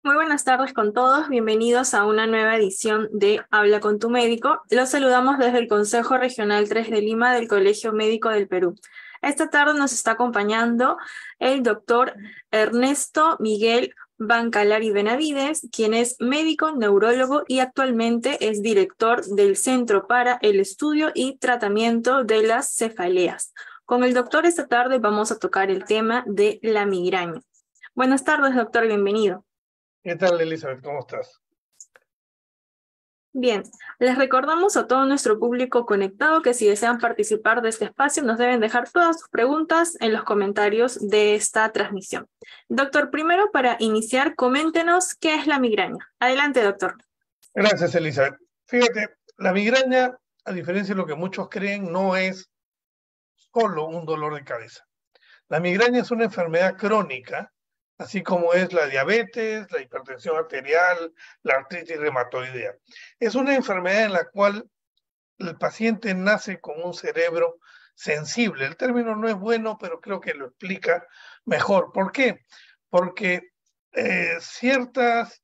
Muy buenas tardes con todos, bienvenidos a una nueva edición de Habla con tu médico. Los saludamos desde el Consejo Regional 3 de Lima del Colegio Médico del Perú. Esta tarde nos está acompañando el doctor Ernesto Miguel Bancalari Benavides, quien es médico neurólogo y actualmente es director del Centro para el Estudio y Tratamiento de las Cefaleas. Con el doctor esta tarde vamos a tocar el tema de la migraña. Buenas tardes, doctor, bienvenido. ¿Qué tal, Elizabeth? ¿Cómo estás? Bien, les recordamos a todo nuestro público conectado que si desean participar de este espacio nos deben dejar todas sus preguntas en los comentarios de esta transmisión. Doctor, primero para iniciar, coméntenos qué es la migraña. Adelante, doctor. Gracias, Elizabeth. Fíjate, la migraña, a diferencia de lo que muchos creen, no es solo un dolor de cabeza. La migraña es una enfermedad crónica, así como es la diabetes, la hipertensión arterial, la artritis reumatoidea. Es una enfermedad en la cual el paciente nace con un cerebro sensible. El término no es bueno, pero creo que lo explica mejor. ¿Por qué? Porque ciertos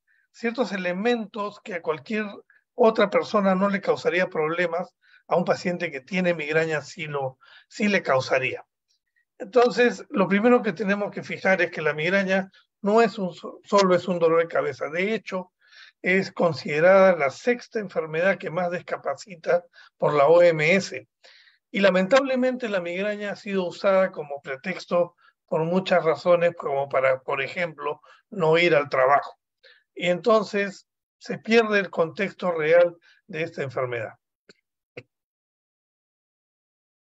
elementos que a cualquier otra persona no le causaría problemas, a un paciente que tiene migraña sí le causaría. Entonces, lo primero que tenemos que fijar es que la migraña no es solo es un dolor de cabeza. De hecho, es considerada la sexta enfermedad que más discapacita por la OMS. Y lamentablemente la migraña ha sido usada como pretexto por muchas razones, como para, por ejemplo, no ir al trabajo. Y entonces se pierde el contexto real de esta enfermedad.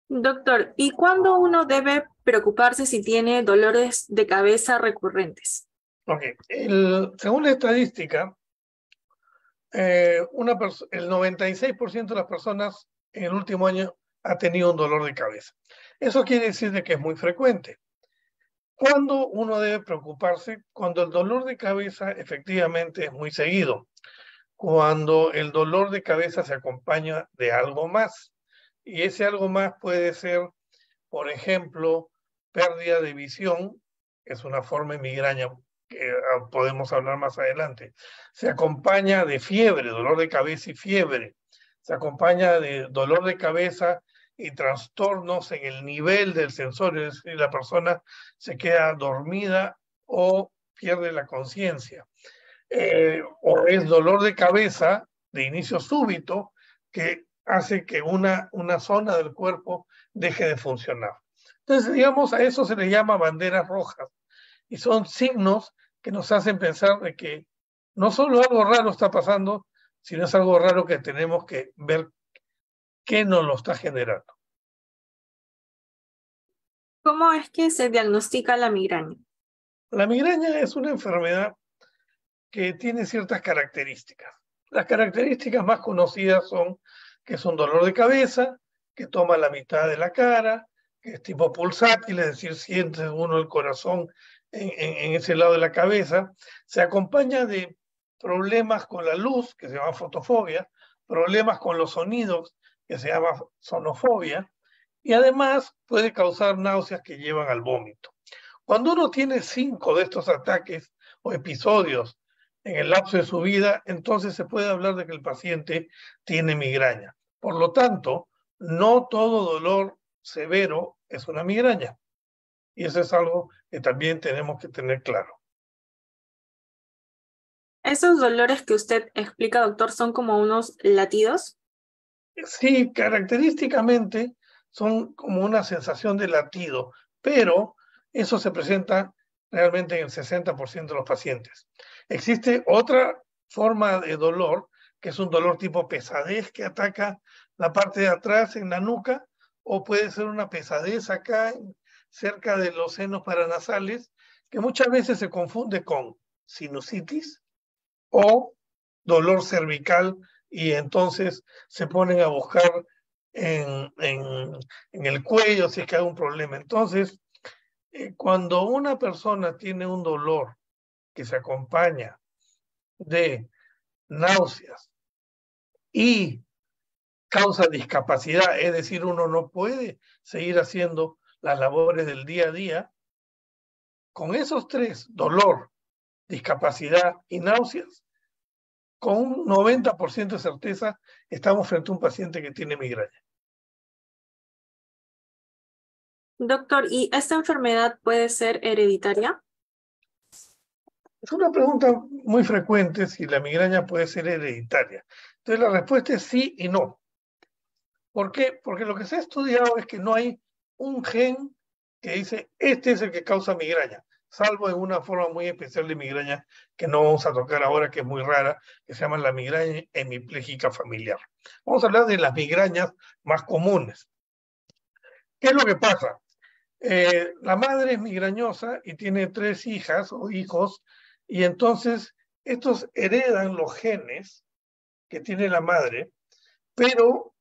Doctor, ¿y cuándo uno debe preocuparse si tiene dolores de cabeza recurrentes? Okay. Según la estadística, el 96% de las personas en el último año ha tenido un dolor de cabeza. Eso quiere decir de que es muy frecuente. ¿Cuándo uno debe preocuparse? Cuando el dolor de cabeza efectivamente es muy seguido. Cuando el dolor de cabeza se acompaña de algo más. Y ese algo más puede ser, por ejemplo, pérdida de visión, que es una forma de migraña que podemos hablar más adelante. Se acompaña de fiebre, dolor de cabeza y fiebre. Se acompaña de dolor de cabeza y trastornos en el nivel del sensor, es decir, la persona se queda dormida o pierde la conciencia. O es dolor de cabeza de inicio súbito que hace que una zona del cuerpo deje de funcionar. Entonces, digamos, a eso se le llama banderas rojas y son signos que nos hacen pensar de que no solo algo raro está pasando, sino es algo raro que tenemos que ver qué nos lo está generando. ¿Cómo es que se diagnostica la migraña? La migraña es una enfermedad que tiene ciertas características. Las características más conocidas son que es un dolor de cabeza, que toma la mitad de la cara, que es tipo pulsátil, es decir, siente uno el corazón en ese lado de la cabeza. Se acompaña de problemas con la luz, que se llama fotofobia, problemas con los sonidos, que se llama sonofobia, y además puede causar náuseas que llevan al vómito. Cuando uno tiene 5 de estos ataques o episodios en el lapso de su vida, entonces se puede hablar de que el paciente tiene migraña. Por lo tanto, no todo dolor severo es una migraña. Y eso es algo que también tenemos que tener claro. ¿Esos dolores que usted explica, doctor, son como unos latidos? Sí, característicamente son como una sensación de latido, pero eso se presenta realmente en el 60% de los pacientes. Existe otra forma de dolor, que es un dolor tipo pesadez que ataca la parte de atrás en la nuca, o puede ser una pesadez acá cerca de los senos paranasales, que muchas veces se confunde con sinusitis o dolor cervical y entonces se ponen a buscar en el cuello si es que hay un problema. Entonces, cuando una persona tiene un dolor que se acompaña de náuseas y causa discapacidad, es decir, uno no puede seguir haciendo las labores del día a día, con esos tres, dolor, discapacidad y náuseas, con un 90% de certeza estamos frente a un paciente que tiene migraña. Doctor, ¿y esta enfermedad puede ser hereditaria? Es una pregunta muy frecuente si la migraña puede ser hereditaria. Entonces la respuesta es sí y no. ¿Por qué? Porque lo que se ha estudiado es que no hay un gen que dice este es el que causa migraña, salvo en una forma muy especial de migraña que no vamos a tocar ahora, que es muy rara, que se llama la migraña hemipléjica familiar. Vamos a hablar de las migrañas más comunes. ¿Qué es lo que pasa? La madre es migrañosa y tiene 3 hijas o hijos, y entonces estos heredan los genes que tiene la madre, pero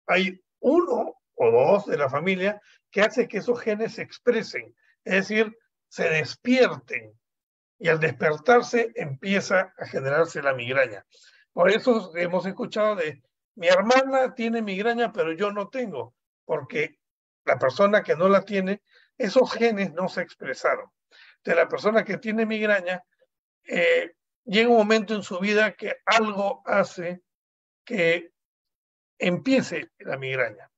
hay uno o dos de la familia que hace que esos genes se expresen, es decir, se despierten, y al despertarse empieza a generarse la migraña. Por eso hemos escuchado de mi hermana tiene migraña, pero yo no tengo, porque la persona que no la tiene, esos genes no se expresaron. De la persona que tiene migraña, llega un momento en su vida que algo hace que empiece la migraña.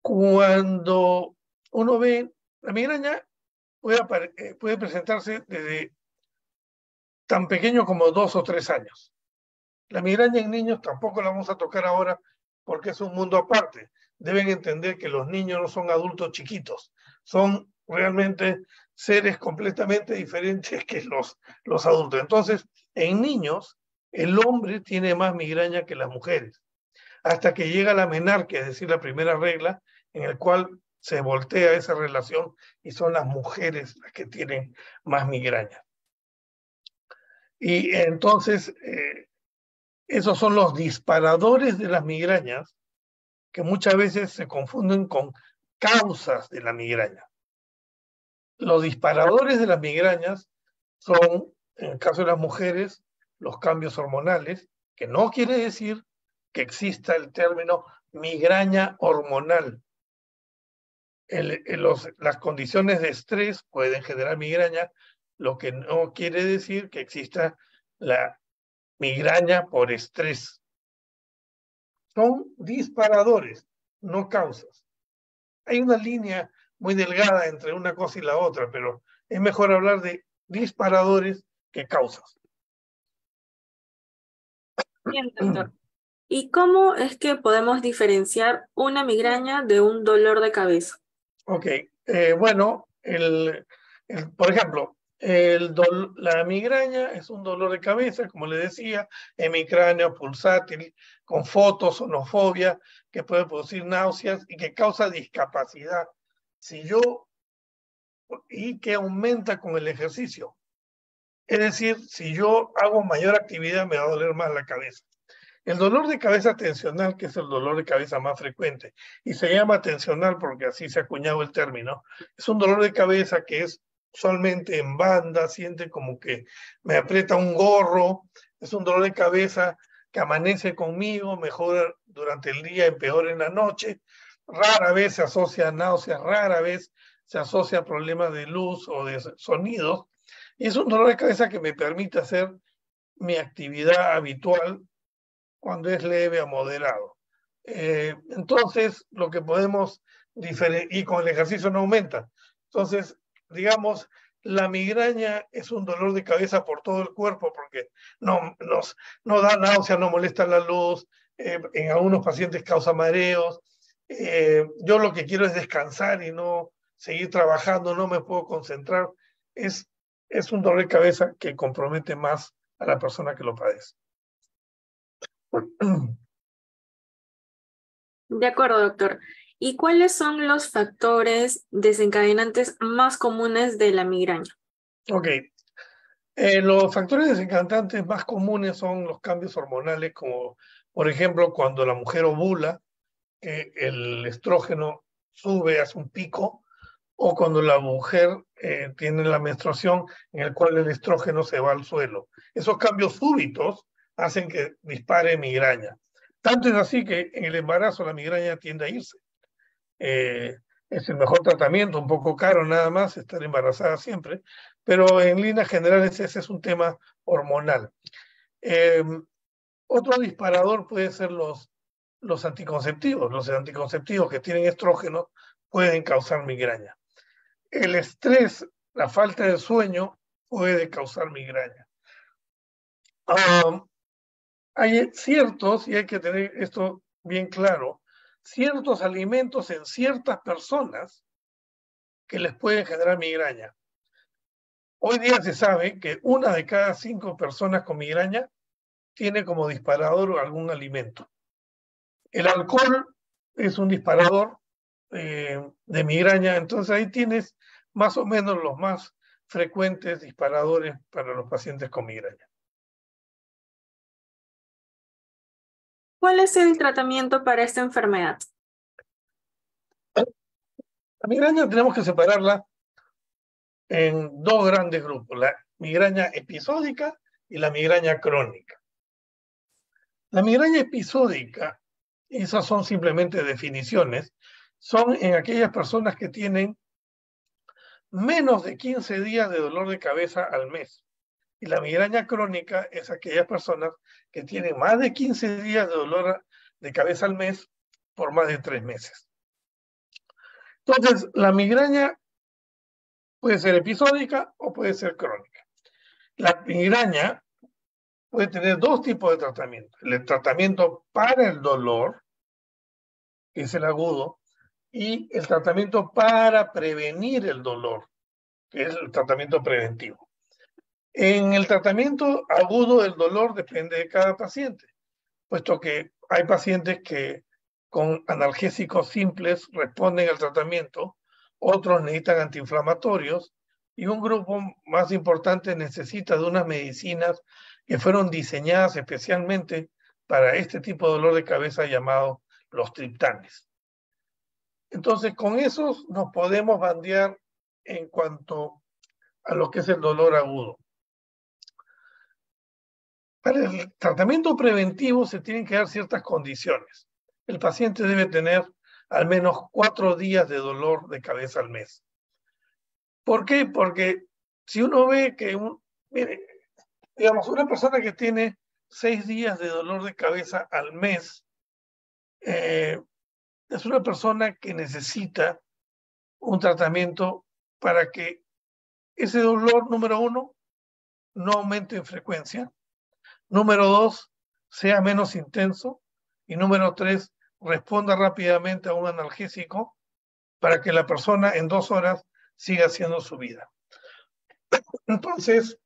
Cuando uno ve la migraña, puede presentarse desde tan pequeño como 2 o 3 años. La migraña en niños tampoco la vamos a tocar ahora porque es un mundo aparte. Deben entender que los niños no son adultos chiquitos, son realmente seres completamente diferentes que los adultos. Entonces, en niños, el hombre tiene más migraña que las mujeres, hasta que llega la menarquia, es decir, la primera regla, en el cual se voltea esa relación y son las mujeres las que tienen más migraña. Y entonces, esos son los disparadores de las migrañas, que muchas veces se confunden con causas de la migraña. Los disparadores de las migrañas son, en el caso de las mujeres, los cambios hormonales, que no quiere decir que exista el término migraña hormonal. Las condiciones de estrés pueden generar migraña, lo que no quiere decir que exista la migraña por estrés. Son disparadores, no causas. Hay una línea muy delgada entre una cosa y la otra, pero es mejor hablar de disparadores que causas. Bien, doctor. ¿Y cómo es que podemos diferenciar una migraña de un dolor de cabeza? Ok, bueno, por ejemplo, la migraña es un dolor de cabeza, como le decía, hemicráneo, pulsátil, con fotosonofobia, que puede producir náuseas y que causa discapacidad. Y que aumenta con el ejercicio. Es decir, si yo hago mayor actividad, me va a doler más la cabeza. El dolor de cabeza tensional, que es el dolor de cabeza más frecuente, y se llama tensional porque así se ha acuñado el término, es un dolor de cabeza que es usualmente en banda, siente como que me aprieta un gorro, es un dolor de cabeza que amanece conmigo, mejora durante el día, empeora en la noche, rara vez se asocia a náuseas, rara vez se asocia a problemas de luz o de sonidos, y es un dolor de cabeza que me permite hacer mi actividad habitual cuando es leve a moderado. Entonces, lo que podemos y con el ejercicio no aumenta. Entonces, digamos, la migraña es un dolor de cabeza por todo el cuerpo porque no da náusea, no molesta la luz, en algunos pacientes causa mareos. Yo lo que quiero es descansar y no seguir trabajando, no me puedo concentrar. Es un dolor de cabeza que compromete más a la persona que lo padece. De acuerdo, doctor. ¿Y cuáles son los factores desencadenantes más comunes de la migraña? Ok. Los factores desencadenantes más comunes son los cambios hormonales, como por ejemplo cuando la mujer ovula, que el estrógeno sube, hace un pico, o cuando la mujer tiene la menstruación en el cual el estrógeno se va al suelo. Esos cambios súbitos hacen que dispare migraña. Tanto es así que en el embarazo la migraña tiende a irse. Es el mejor tratamiento, un poco caro nada más, estar embarazada siempre, pero en líneas generales ese es un tema hormonal. Eh, Otro disparador puede ser los anticonceptivos. Los anticonceptivos que tienen estrógenos pueden causar migraña. El estrés, la falta de sueño puede causar migraña. Hay ciertos, y hay que tener esto bien claro, ciertos alimentos en ciertas personas que les pueden generar migraña. Hoy día se sabe que 1 de cada 5 personas con migraña tiene como disparador algún alimento. El alcohol es un disparador de migraña, entonces ahí tienes más o menos los más frecuentes disparadores para los pacientes con migraña. ¿Cuál es el tratamiento para esta enfermedad? La migraña tenemos que separarla en 2 grandes grupos, la migraña episódica y la migraña crónica. La migraña episódica, esas son simplemente definiciones, son en aquellas personas que tienen menos de 15 días de dolor de cabeza al mes. Y la migraña crónica es aquellas personas que tienen más de 15 días de dolor de cabeza al mes por más de 3 meses. Entonces, la migraña puede ser episódica o puede ser crónica. La migraña puede tener 2 tipos de tratamiento. El tratamiento para el dolor, que es el agudo, y el tratamiento para prevenir el dolor, que es el tratamiento preventivo. En el tratamiento agudo del dolor depende de cada paciente, puesto que hay pacientes que con analgésicos simples responden al tratamiento, otros necesitan antiinflamatorios y un grupo más importante necesita de unas medicinas que fueron diseñadas especialmente para este tipo de dolor de cabeza llamado los triptanes. Entonces, con esos nos podemos bandear en cuanto a lo que es el dolor agudo. Para el tratamiento preventivo se tienen que dar ciertas condiciones. El paciente debe tener al menos 4 días de dolor de cabeza al mes. ¿Por qué? Porque si uno ve que, mire, digamos, una persona que tiene 6 días de dolor de cabeza al mes, es una persona que necesita un tratamiento para que ese dolor, número 1, no aumente en frecuencia. Número 2, sea menos intenso. Y número 3, responda rápidamente a un analgésico para que la persona en 2 horas siga haciendo su vida. Entonces,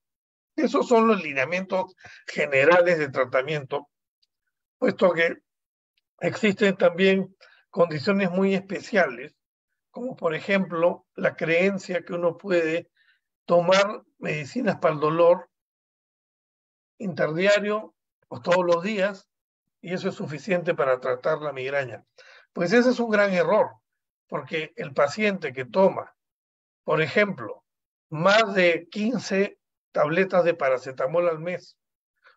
esos son los lineamientos generales de tratamiento, puesto que existen también condiciones muy especiales, como por ejemplo la creencia que uno puede tomar medicinas para el dolor interdiario o todos los días, y eso es suficiente para tratar la migraña. Pues ese es un gran error, porque el paciente que toma, por ejemplo, más de 15 tabletas de paracetamol al mes,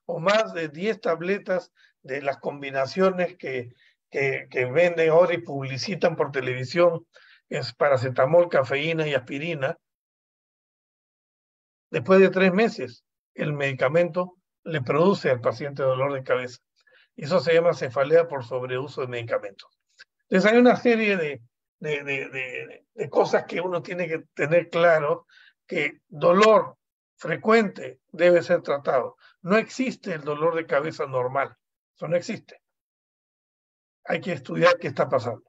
o más de 10 tabletas de las combinaciones que venden ahora y publicitan por televisión, es paracetamol, cafeína y aspirina, después de 3 meses, el medicamento le produce al paciente dolor de cabeza. Eso se llama cefalea por sobreuso de medicamentos. Entonces hay una serie de cosas que uno tiene que tener claro, que dolor frecuente debe ser tratado. No existe el dolor de cabeza normal. Eso no existe. Hay que estudiar qué está pasando.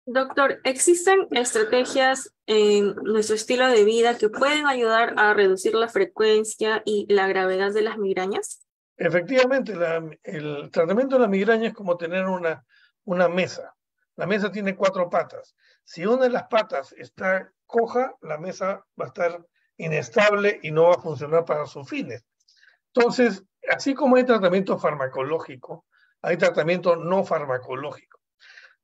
Doctor, ¿existen estrategias en nuestro estilo de vida que pueden ayudar a reducir la frecuencia y la gravedad de las migrañas? Efectivamente, el tratamiento de la migraña es como tener una mesa. La mesa tiene 4 patas. Si una de las patas está coja, la mesa va a estar inestable y no va a funcionar para sus fines. Entonces, así como hay tratamiento farmacológico, hay tratamiento no farmacológico.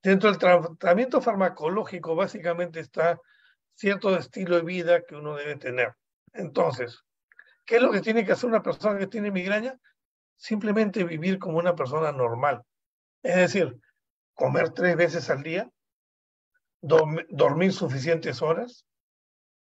Dentro del tratamiento farmacológico, básicamente está cierto estilo de vida que uno debe tener. Entonces, ¿qué es lo que tiene que hacer una persona que tiene migraña? Simplemente vivir como una persona normal. Es decir, comer 3 veces al día, dormir suficientes horas,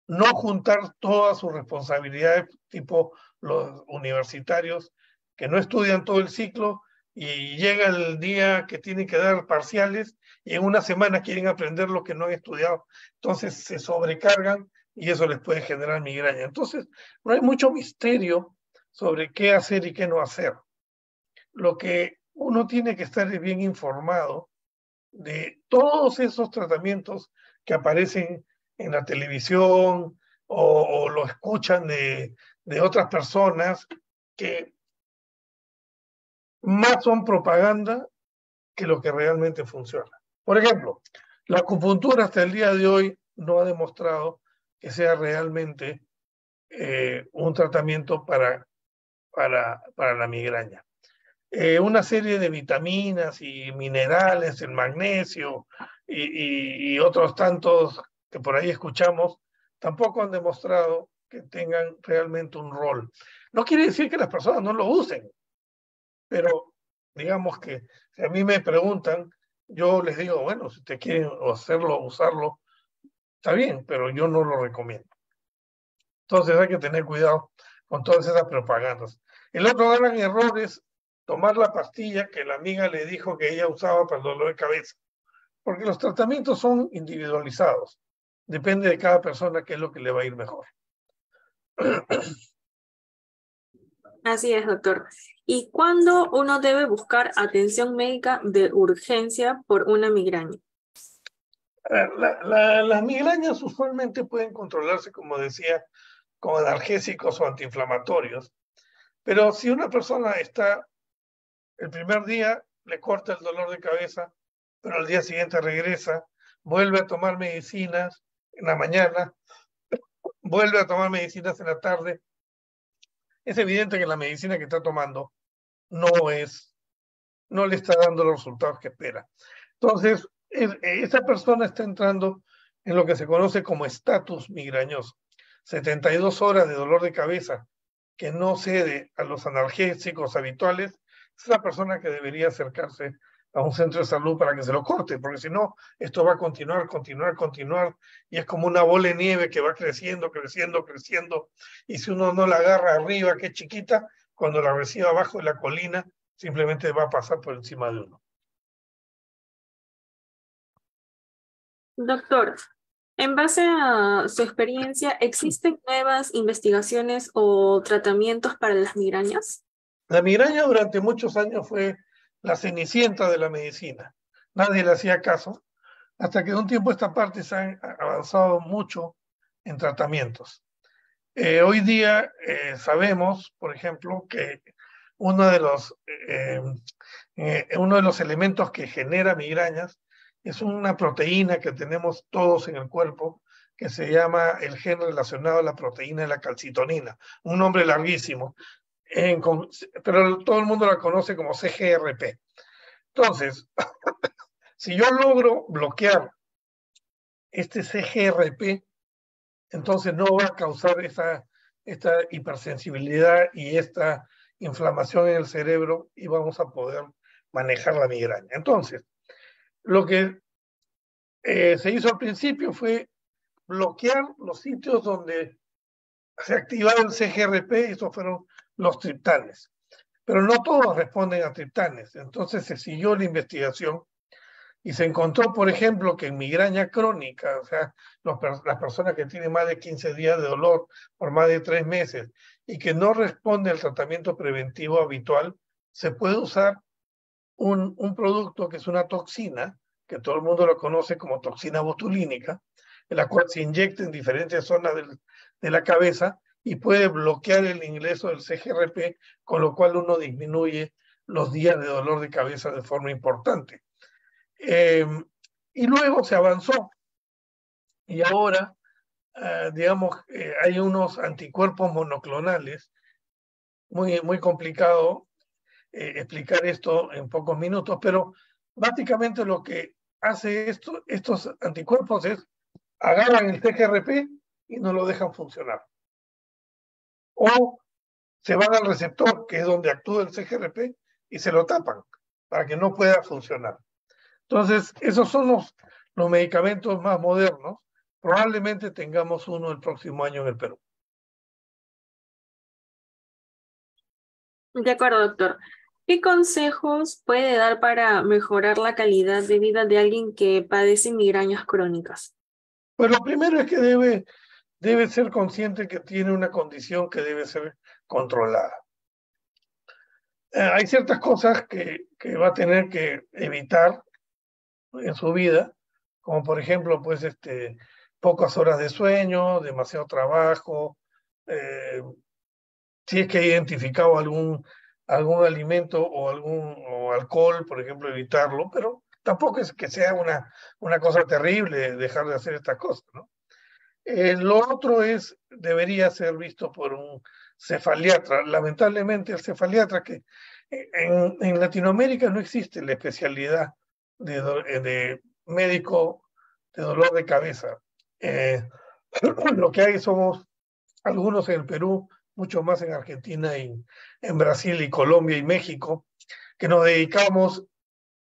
no juntar todas sus responsabilidades, tipo los universitarios que no estudian todo el ciclo y llega el día que tienen que dar parciales y en una semana quieren aprender lo que no han estudiado. Entonces se sobrecargan y eso les puede generar migraña. Entonces no hay mucho misterio sobre qué hacer y qué no hacer. Lo que uno tiene que estar bien informado de todos esos tratamientos que aparecen en la televisión o lo escuchan de otras personas que más son propaganda que lo que realmente funciona. Por ejemplo, la acupuntura hasta el día de hoy no ha demostrado que sea realmente un tratamiento para la migraña. Una serie de vitaminas y minerales, el magnesio y otros tantos que por ahí escuchamos, tampoco han demostrado que tengan realmente un rol. No quiere decir que las personas no lo usen, pero digamos que si a mí me preguntan, yo les digo, bueno, si ustedes quieren hacerlo, usarlo, está bien, pero yo no lo recomiendo. Entonces hay que tener cuidado con todas esas propagandas. El otro gran error es tomar la pastilla que la amiga le dijo que ella usaba para el dolor de cabeza, porque los tratamientos son individualizados. Depende de cada persona qué es lo que le va a ir mejor. Así es, doctor. ¿Y cuándo uno debe buscar atención médica de urgencia por una migraña? Las migrañas usualmente pueden controlarse, como decía, con analgésicos o antiinflamatorios, pero si una persona está el primer día, le corta el dolor de cabeza, pero al día siguiente regresa, vuelve a tomar medicinas en la mañana, vuelve a tomar medicinas en la tarde, es evidente que la medicina que está tomando no le está dando los resultados que espera. Entonces, esa persona está entrando en lo que se conoce como estatus migrañoso. 72 horas de dolor de cabeza que no cede a los analgésicos habituales, es la persona que debería acercarse a un centro de salud para que se lo corte, porque si no, esto va a continuar, y es como una bola de nieve que va creciendo, y si uno no la agarra arriba, que es chiquita, cuando la reciba abajo de la colina, simplemente va a pasar por encima de uno. Doctor, en base a su experiencia, ¿existen nuevas investigaciones o tratamientos para las migrañas? La migraña durante muchos años fue la cenicienta de la medicina. Nadie le hacía caso, hasta que de un tiempo a esta parte se han avanzado mucho en tratamientos. Hoy día sabemos, por ejemplo, que uno de los elementos que genera migrañas es una proteína que tenemos todos en el cuerpo que se llama el gen relacionado a la proteína de la calcitonina, un nombre larguísimo, pero todo el mundo la conoce como CGRP. Entonces, si yo logro bloquear este CGRP, entonces no va a causar esta hipersensibilidad y esta inflamación en el cerebro y vamos a poder manejar la migraña. Entonces, lo que se hizo al principio fue bloquear los sitios donde se activaba el CGRP, y esos fueron los triptanes. Pero no todos responden a triptanes. Entonces se siguió la investigación y se encontró, por ejemplo, que en migraña crónica, o sea, las personas que tienen más de 15 días de dolor por más de 3 meses y que no responde al tratamiento preventivo habitual, se puede usar un producto que es una toxina, que todo el mundo lo conoce como toxina botulínica, en la cual se inyecta en diferentes zonas de la cabeza y puede bloquear el ingreso del CGRP, con lo cual uno disminuye los días de dolor de cabeza de forma importante. Y luego se avanzó y ahora, digamos, hay unos anticuerpos monoclonales, muy complicado explicar esto en pocos minutos, pero básicamente lo que hace estos anticuerpos es agarran el CGRP y no lo dejan funcionar. O se van al receptor, que es donde actúa el CGRP, y se lo tapan para que no pueda funcionar. Entonces, esos son los medicamentos más modernos. Probablemente tengamos uno el próximo año en el Perú. De acuerdo, doctor. ¿Qué consejos puede dar para mejorar la calidad de vida de alguien que padece migrañas crónicas? Pues lo primero es que debe ser consciente que tiene una condición que debe ser controlada. Hay ciertas cosas que va a tener que evitar en su vida, como por ejemplo, pues, pocas horas de sueño, demasiado trabajo, si es que ha identificado algún alimento o alcohol, por ejemplo, evitarlo, pero tampoco es que sea una cosa terrible dejar de hacer estas cosas, ¿no? Lo otro debería ser visto por un cefaliatra. Lamentablemente el cefaliatra, que en Latinoamérica no existe la especialidad de médico de dolor de cabeza. Lo que hay somos algunos en el Perú, mucho más en Argentina, y en Brasil y Colombia y México, que nos dedicamos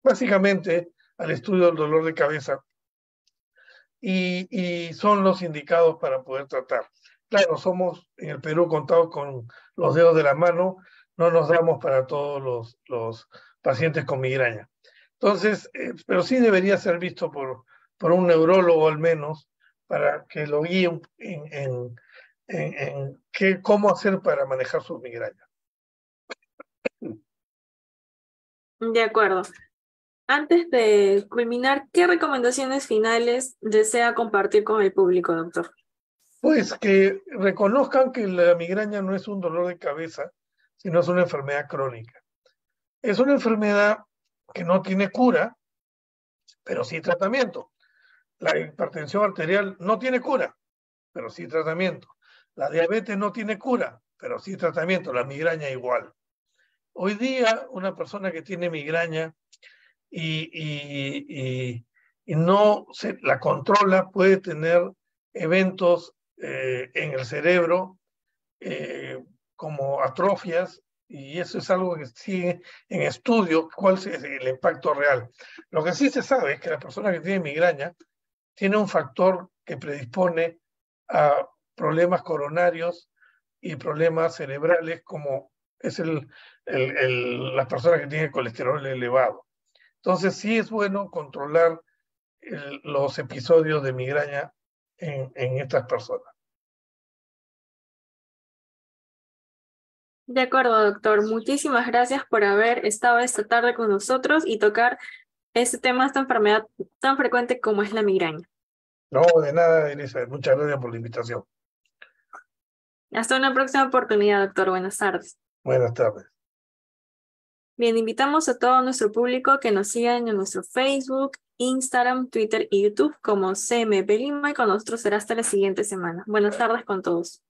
básicamente al estudio del dolor de cabeza y son los indicados para poder tratar. Claro, somos en el Perú contados con los dedos de la mano, no nos damos para todos los pacientes con migraña. Entonces, pero sí debería ser visto por un neurólogo al menos, para que lo guíe en cómo hacer para manejar sus migrañas. De acuerdo. Antes de culminar, ¿qué recomendaciones finales desea compartir con el público, doctor? Pues que reconozcan que la migraña no es un dolor de cabeza, sino es una enfermedad crónica. Es una enfermedad que no tiene cura, pero sí tratamiento. La hipertensión arterial no tiene cura, pero sí tratamiento. La diabetes no tiene cura, pero sí tratamiento. La migraña igual. Hoy día, una persona que tiene migraña y no se la controla puede tener eventos en el cerebro como atrofias, y eso es algo que sigue en estudio, cuál es el impacto real. Lo que sí se sabe es que la persona que tiene migraña tiene un factor que predispone a problemas coronarios y problemas cerebrales, como es las personas que tienen colesterol elevado. Entonces sí es bueno controlar los episodios de migraña en estas personas. De acuerdo, doctor. Muchísimas gracias por haber estado esta tarde con nosotros y tocar este tema, esta enfermedad tan frecuente como es la migraña. No, de nada, Elisa. Muchas gracias por la invitación. Hasta una próxima oportunidad, doctor. Buenas tardes. Buenas tardes. Bien, invitamos a todo nuestro público que nos sigan en nuestro Facebook, Instagram, Twitter y YouTube como CMP Lima, y con nosotros será hasta la siguiente semana. Buenas tardes con todos.